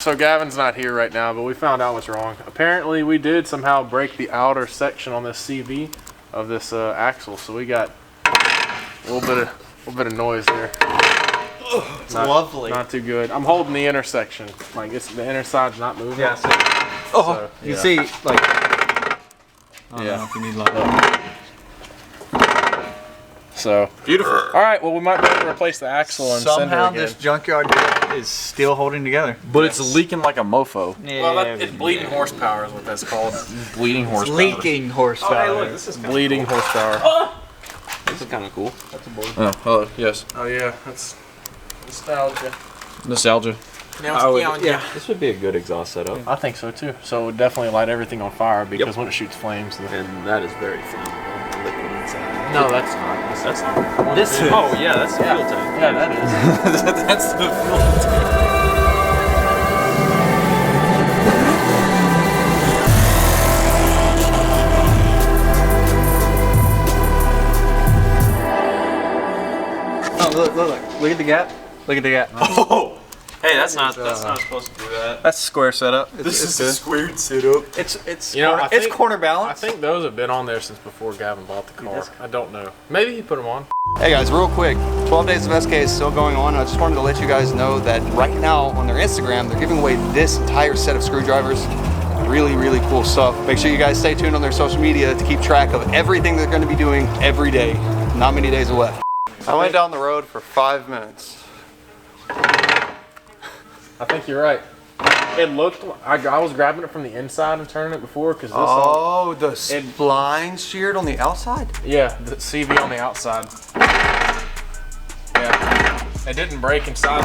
So Gavin's not here right now, but we found out what's wrong. Apparently we did somehow break the outer section on this CV of this axle, so we got a little bit of noise there. It's lovely. Not too good. I'm holding the inner section, like the inner side's not moving. Yeah. So, you see, like, I don't know if you need like So beautiful. All right, well we might be able to replace the axle and somehow send her this junkyard is still holding together. But it's leaking like a mofo. Yeah, well, it's bleeding horsepower is what that's called. Bleeding horsepower. leaking horsepower. Oh, hey, look, this is bleeding horsepower. This is kind of cool. That's a board. Oh, hello. Yes. Oh yeah, that's nostalgia. Nostalgia. Yeah. This would be a good exhaust setup. I think so too. So it would definitely light everything on fire because when it shoots flames. And that is very flammable. Liquid inside. No, that's not. That's not. This is. Oh yeah, that's the fuel tank. Yeah, that is. That's the fuel tank. Oh, look at the gap. Look at the gap. Oh, hey, that's not supposed to do that. That's square setup. This is a squared setup. It's You know, I it's think- corner I balance. think those have been on there since before Gavin bought the car. I don't know. Maybe he put them on. Hey guys, real quick, 12 Days of SK is still going on. I just wanted to let you guys know that right now on their Instagram, they're giving away this entire set of screwdrivers. Really, really cool stuff. Make sure you guys stay tuned on their social media to keep track of everything they're going to be doing every day. Not many days away. I went down the road for 5 minutes. I think you're right. It looked like I was grabbing it from the inside and turning it before because this. Oh, the spline sheared on the outside? Yeah, the CV on the outside. Yeah, it didn't break inside.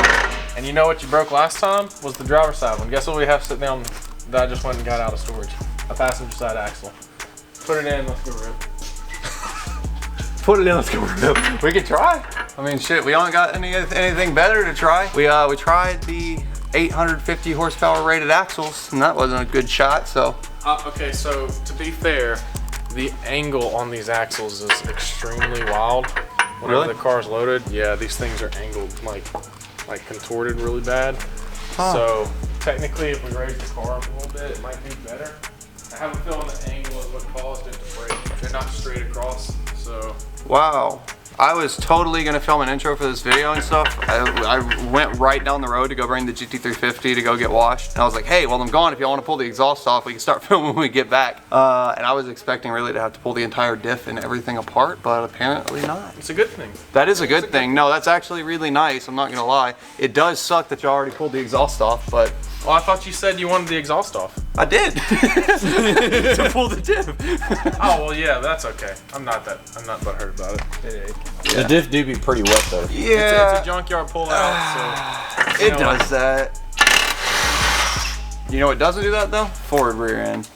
And you know what you broke last time was the driver's side one. Guess what we have sitting down that I just went and got out of storage? A passenger side axle. Put it in. Let's go rip. Put it in. Let's go rip. We could try. I mean, shit, we only got anything better to try. We tried the 850 horsepower rated axles, and that wasn't a good shot, so. Okay, so to be fair, the angle on these axles is extremely wild. Whenever Really? the car's loaded, yeah, these things are angled like contorted really bad. Huh. So technically, if we raise the car up a little bit, it might do better. I have a feeling the angle is what caused it to break. They're not straight across, so. Wow. I was totally gonna film an intro for this video and stuff. I went right down the road to go bring the GT350 to go get washed. And I was like, hey, while I'm gone, if y'all wanna pull the exhaust off, we can start filming when we get back. And I was expecting really to have to pull the entire diff and everything apart, but apparently not. It's a good thing. That is a good thing. No, that's actually really nice, I'm not gonna lie. It does suck that you already pulled the exhaust off, but. Well, I thought you said you wanted the exhaust off. I did. To pull the diff. Oh, well, yeah, that's okay. I'm not butthurt about it. The diff do be pretty wet though. Yeah. It's a junkyard pull out, so. It does that. You know what doesn't do that though? Forward rear end.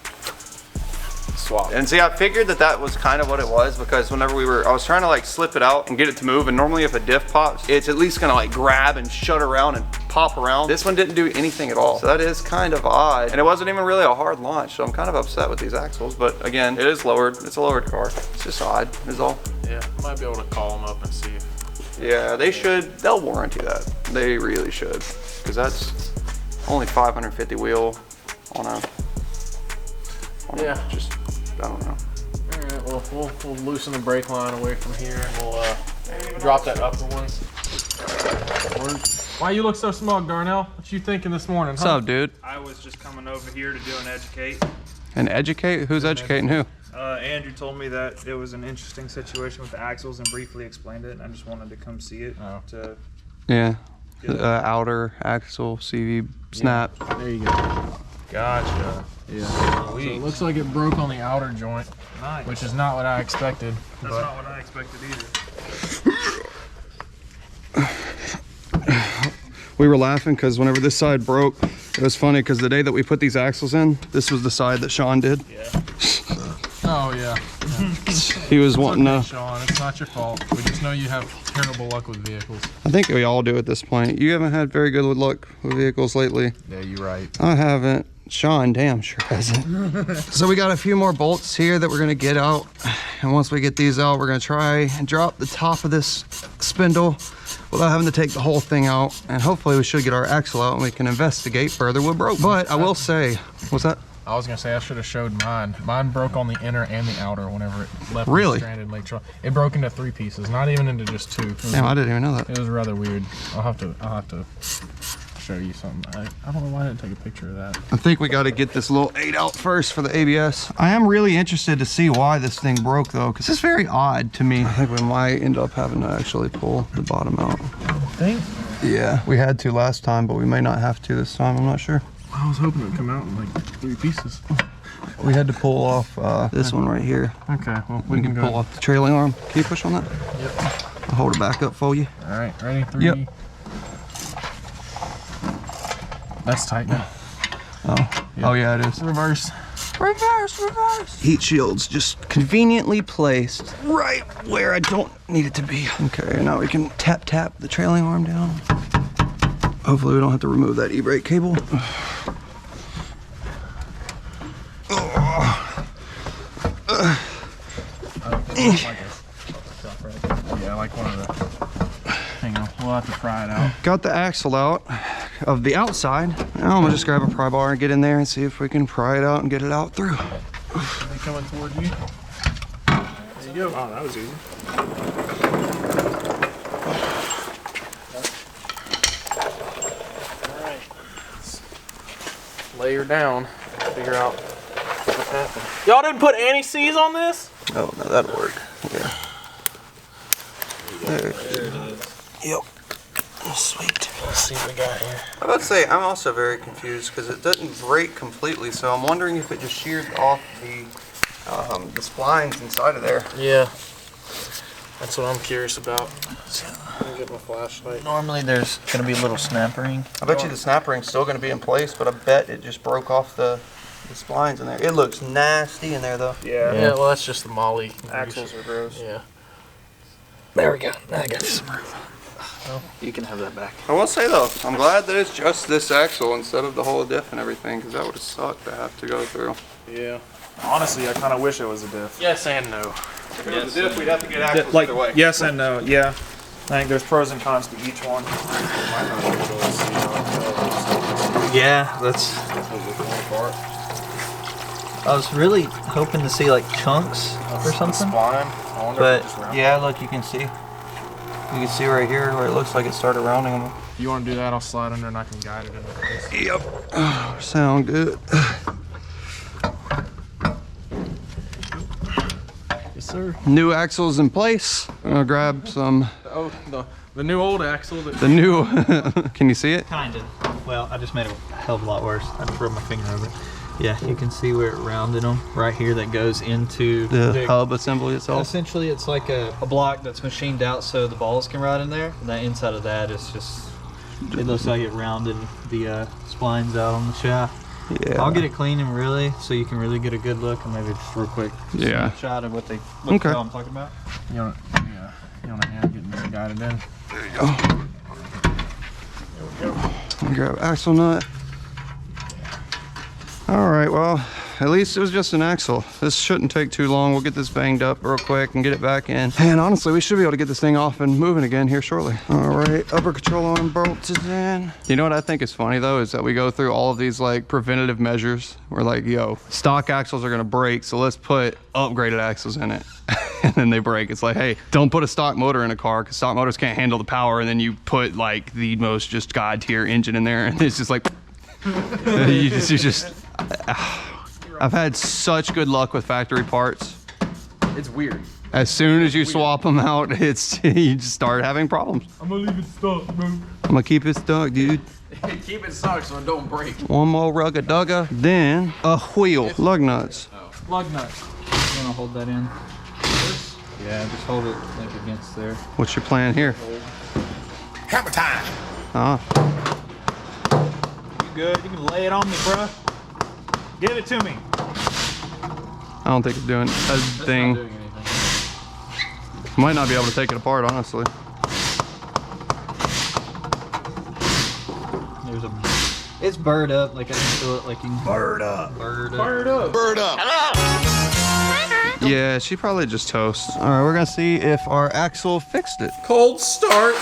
Swap. And see, I figured that was kind of what it was because whenever I was trying to like slip it out and get it to move, and normally if a diff pops, it's at least gonna like grab and shut around and pop around. This one didn't do anything at all. So that is kind of odd. And it wasn't even really a hard launch, so I'm kind of upset with these axles. But again, it is lowered. It's a lowered car. It's just odd, is all. Yeah, might be able to call them up and see if. Yeah, they should. They'll warranty that. They really should. Because that's only 550 wheel on a Yeah. Just, I don't know. All right, well, we'll loosen the brake line away from here and we'll drop that upper one. Why you look so smug, Darnell? What you thinking this morning, What's up, dude? I was just coming over here to do an educate. And educate? Who's educating who? Andrew told me that it was an interesting situation with the axles and briefly explained it. And I just wanted to come see it. Yeah. Outer axle CV snap. There you go. Gotcha. Yeah. So it looks like it broke on the outer joint, Nice. which is not what I expected. That's not what I expected either. We were laughing because whenever this side broke, it was funny because the day that we put these axles in, this was the side that Sean did. Yeah. Oh, yeah. He was wanting Okay, to. Sean, it's not your fault. We just know you have terrible luck with vehicles. I think we all do at this point. You haven't had very good luck with vehicles lately. Yeah, you're right. I haven't. Sean, damn, sure hasn't. So we got a few more bolts here that we're gonna get out. And once we get these out, we're gonna try and drop the top of this spindle without having to take the whole thing out. And hopefully we should get our axle out and we can investigate further what broke. But I will say, what's that? I was gonna say I should have showed mine. Mine broke on the inner and the outer whenever it left Really? stranded Lake Charles. It broke into 3 pieces, not even into just 2. Damn, I didn't even know that. It was rather weird. I'll have to show you something. I don't know why I didn't take a picture of that. I think we got to get this little 8 out first for the ABS. I am really interested to see why this thing broke though, because it's very odd to me. I think we might end up having to actually pull the bottom out. Think? Yeah, we had to last time, but we may not have to this time. I'm not sure. I was hoping it would come out in like 3 pieces. We had to pull off this one right here. Okay, well We can pull off the trailing arm. Can you push on that? Yep. I'll hold it back up for you. All right, ready? 3. Yep. That's tight now. Oh, Yep. Oh yeah, it is. Reverse. Reverse, reverse. Heat shield's just conveniently placed right where I don't need it to be. Okay, now we can tap the trailing arm down. Hopefully we don't have to remove that e-brake cable. Yeah, like one of the. Hang on, we'll have to pry it out. Got the axle out of the outside. Now I'm gonna just grab a pry bar and get in there and see if we can pry it out and get it out through. Are they coming toward you? There you go. Oh, that was easy. Alright. Lay her down. Figure out what's happening. Y'all didn't put anti-seize on this? Oh, no, that'll work. Yeah. There. Yep. Sweet. Let's see what we got here. I was about to say, I'm also very confused because it doesn't break completely, so I'm wondering if it just sheared off the splines inside of there. Yeah. That's what I'm curious about. Let me get my flashlight. Normally there's going to be a little snap ring. I bet you the snap ring's still going to be in place, but I bet it just broke off the splines in there. It looks nasty in there, though. Yeah. Yeah, well, that's just the molly. Axles are gross. Yeah. There we go. Now I got some room. You can have that back. I will say, though, I'm glad that it's just this axle instead of the whole diff and everything, because that would have sucked to have to go through. Yeah. Honestly, I kind of wish it was a diff. Yes and no. If it was a diff, we'd have to get axles Like, either way. yes and no, yeah. I think there's pros and cons to each one. Yeah, that's. I was really hoping to see like chunks or something. Spline. I wonder But if it just rounded. Yeah, look, you can see. You can see right here where it looks like it started rounding them. If you want to do that, I'll slide under and I can guide it into place. Yep. Oh, sound good. Yes, sir. New axles in place. I'm gonna grab some. Oh, the new old axle. The new. Can you see it? Kinda. Well, I just made it a hell of a lot worse. I just rubbed my finger over it. Yeah, you can see where it rounded them right here that goes into The hub assembly itself. Essentially, it's like a block that's machined out so the balls can ride in there. And the inside of that is just, it looks like it rounded the splines out on the shaft. Yeah. I'll get it clean and really, so you can really get a good look and maybe just real quick Yeah. shot of what Okay. I'm talking about. You want a hand getting this guided in? There you go. There we go. Grab axle nut. All right, well, at least it was just an axle. This shouldn't take too long. We'll get this banged up real quick and get it back in. And honestly, we should be able to get this thing off and moving again here shortly. All right, upper control arm bolted in. You know what I think is funny though, is that we go through all of these like preventative measures. We're like, yo, stock axles are gonna break, so let's put upgraded axles in it. And then they break. It's like, hey, don't put a stock motor in a car because stock motors can't handle the power. And then you put like the most just god tier engine in there and it's just like, you just I've had such good luck with factory parts. It's weird. As soon as you swap them out, it's you just start having problems. I'm gonna leave it stuck, bro. I'm gonna keep it stuck, dude. Keep it stuck so it don't break. One more rugga dugga, then a wheel, lug nuts. Lug nuts. You wanna hold that in? Yeah, just hold it like against there. What's your plan here? Hammer time. You good? You can lay it on me, bruh. Give it to me. I don't think it's doing a thing. Not doing anything. Might not be able to take it apart, honestly. There's a It's burred up, like I can feel it, like you can burred up. Yeah, she probably just toast. All right, we're gonna see if our axle fixed it. Cold start.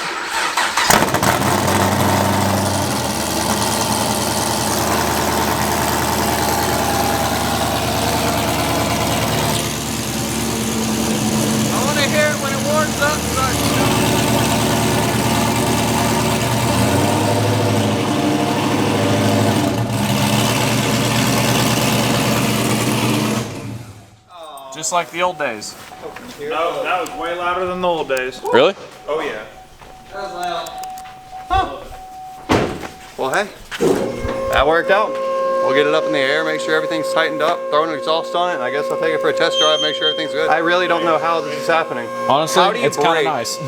I want to hear it when it warms up. Just like the old days. No, that was way louder than the old days. Really? Oh yeah. That was loud. Well, hey, that worked out. We'll get it up in the air, make sure everything's tightened up, throw an exhaust on it, and I guess I'll take it for a test drive, make sure everything's good. I really don't know how this is happening. Honestly, How do you it's kind of break nice. I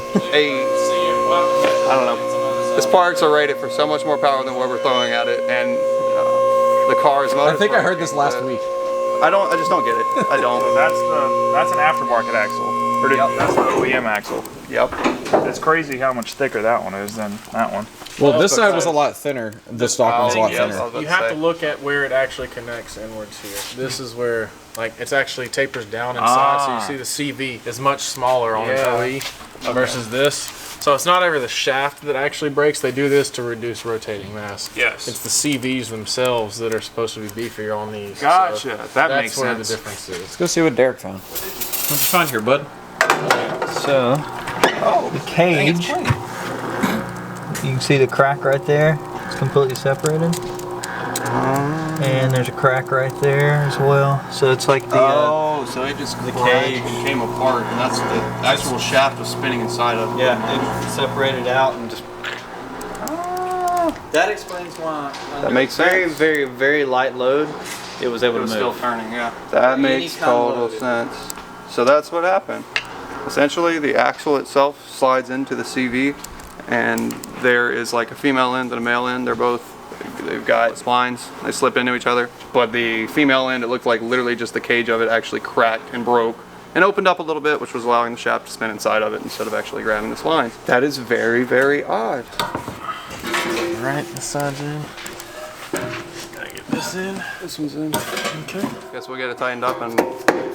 don't know. This parts are rated for so much more power than what we're throwing at it, and the car's motor. I think I heard this last week. I just don't get it. I don't. That's an aftermarket axle. Or that's the OEM axle. Yep. It's crazy how much thicker that one is than that one. Well, this side was a lot thinner. The stock one's a lot thinner. You have to look at where it actually connects inwards here. This is where, like, it's actually tapers down inside, so you see the CV is much smaller on an OE versus this. So it's not ever the shaft that actually breaks. They do this to reduce rotating mass. Yes. It's the CVs themselves that are supposed to be beefier on these. Gotcha. So That makes that's where sense. the difference is. Let's go see what Derek found. What'd you find here, bud? So, the cage, you can see the crack right there. It's completely separated. And there's a crack right there as well. So it's like the so it just the cage came apart, and that's the actual shaft was spinning inside of it. yeah, it separated out and just. That explains why. That makes very, sense. very, very light load, it was able It to was move. still turning, yeah. That makes kind of total loaded. sense. So that's what happened. Essentially, the axle itself slides into the CV, and there is like a female end and a male end. They've got splines, they slip into each other. But the female end, it looked like literally just the cage of it actually cracked and broke and opened up a little bit, which was allowing the shaft to spin inside of it instead of actually grabbing the splines. That is very, very odd. All right, this side's in. Gotta get this in. This one's in. Okay. Guess we'll get it tightened up and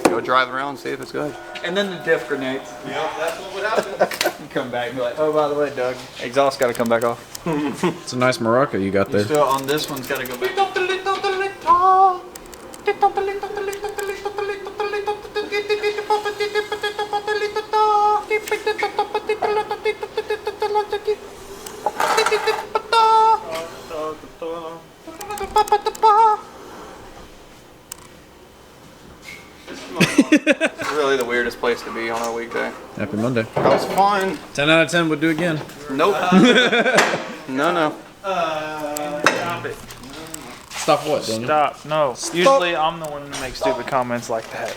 go drive it around and see if it's good. And then the diff grenades. Yep, that's what would happen. You come back and be like, oh, by the way, Doug, exhaust got to come back off. It's a nice Morocco you got there. Still on this one's got to go back. It's really the weirdest place to be on a weekday. Happy Monday. That was fun. 10 out of 10 would do again. Nope. No. Stop it. Stop what, Daniel? Stop. No. Usually I'm the one that makes stupid comments like that.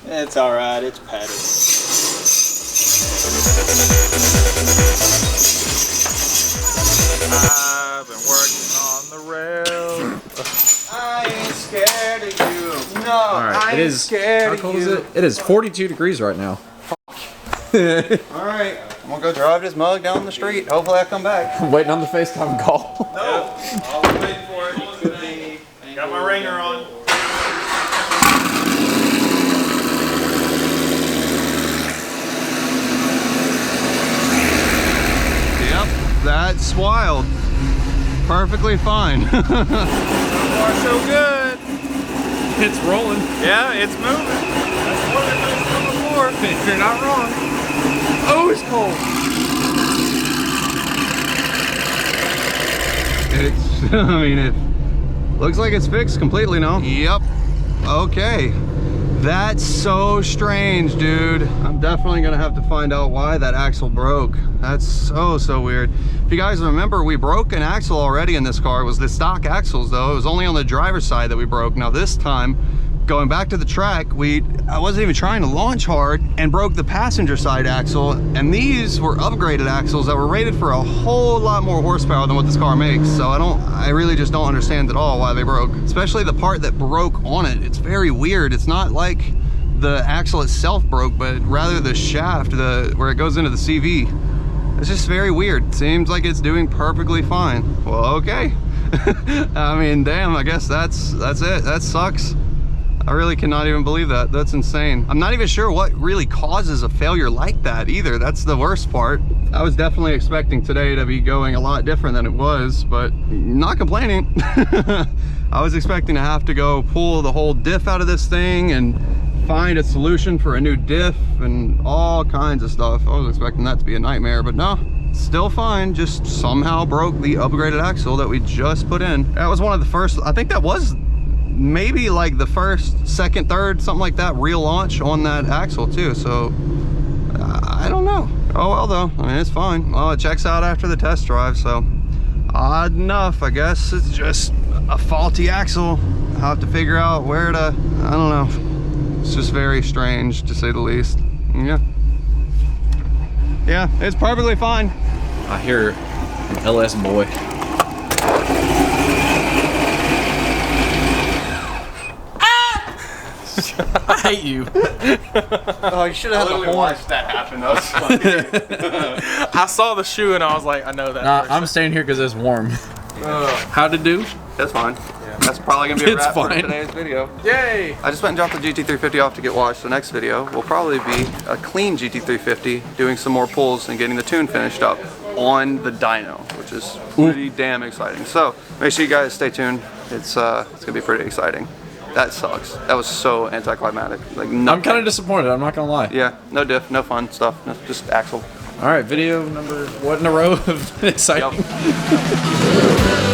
It's alright, it's padded. I've been working on the rail. I ain't scared of you. No, Alright, it is. scared How cold is it? It is 42 degrees right now. Alright, I'm gonna go drive this mug down the street. Hopefully I come back. Waiting on the FaceTime call. No, I'll wait for it. Got my ringer on. Yep, that's wild. Perfectly fine. So far, so good. It's rolling. Yeah, it's moving. That's what it was from before. You're not wrong. Oh, it's cold. It's, I mean, it looks like it's fixed completely now. Yep. Okay. That's so strange, dude. I'm definitely gonna have to find out why that axle broke. That's so weird. If you guys remember, we broke an axle already in this car. It was the stock axles though. It was only on the driver's side that we broke. Now this time, going back to the track, I wasn't even trying to launch hard and broke the passenger side axle. And these were upgraded axles that were rated for a whole lot more horsepower than what this car makes. So I really just don't understand at all why they broke. Especially the part that broke on it. It's very weird. It's not like the axle itself broke, but rather the shaft, where it goes into the CV. It's just very weird. Seems like it's doing perfectly fine. Well, okay. I mean, damn, I guess that's it. That sucks. I really cannot even believe that. That's insane. I'm not even sure what really causes a failure like that either. That's the worst part. I was definitely expecting today to be going a lot different than it was, but not complaining. I was expecting to have to go pull the whole diff out of this thing and find a solution for a new diff and all kinds of stuff. I was expecting that to be a nightmare, but no, still fine. Just somehow broke the upgraded axle that we just put in. That was one of the first, I think that was maybe like the first, second, third, something like that, real launch on that axle too. So I don't know. Oh well though, I mean, it's fine. Well, it checks out after the test drive, so odd enough, I guess it's just a faulty axle. I'll have to figure out where to, I don't know. It's just very strange, to say the least. Yeah, it's perfectly fine. I hear an LS boy. I hate you. Oh, you should have had the watched that happen. That was funny. I saw the shoe and I was like, I know that. Nah, I'm staying here because it's warm. How'd it do? That's fine. That's probably gonna be a wrap for today's video. Yay! I just went and dropped the GT350 off to get washed. The next video will probably be a clean GT350, doing some more pulls and getting the tune finished up on the dyno, which is pretty damn exciting. So make sure you guys stay tuned. It's gonna be pretty exciting. That sucks. That was so anticlimactic. Like nothing. I'm kind of disappointed, I'm not gonna lie. Yeah, no diff, no fun stuff, just axle. All right, video number, what in a row of exciting? Yep.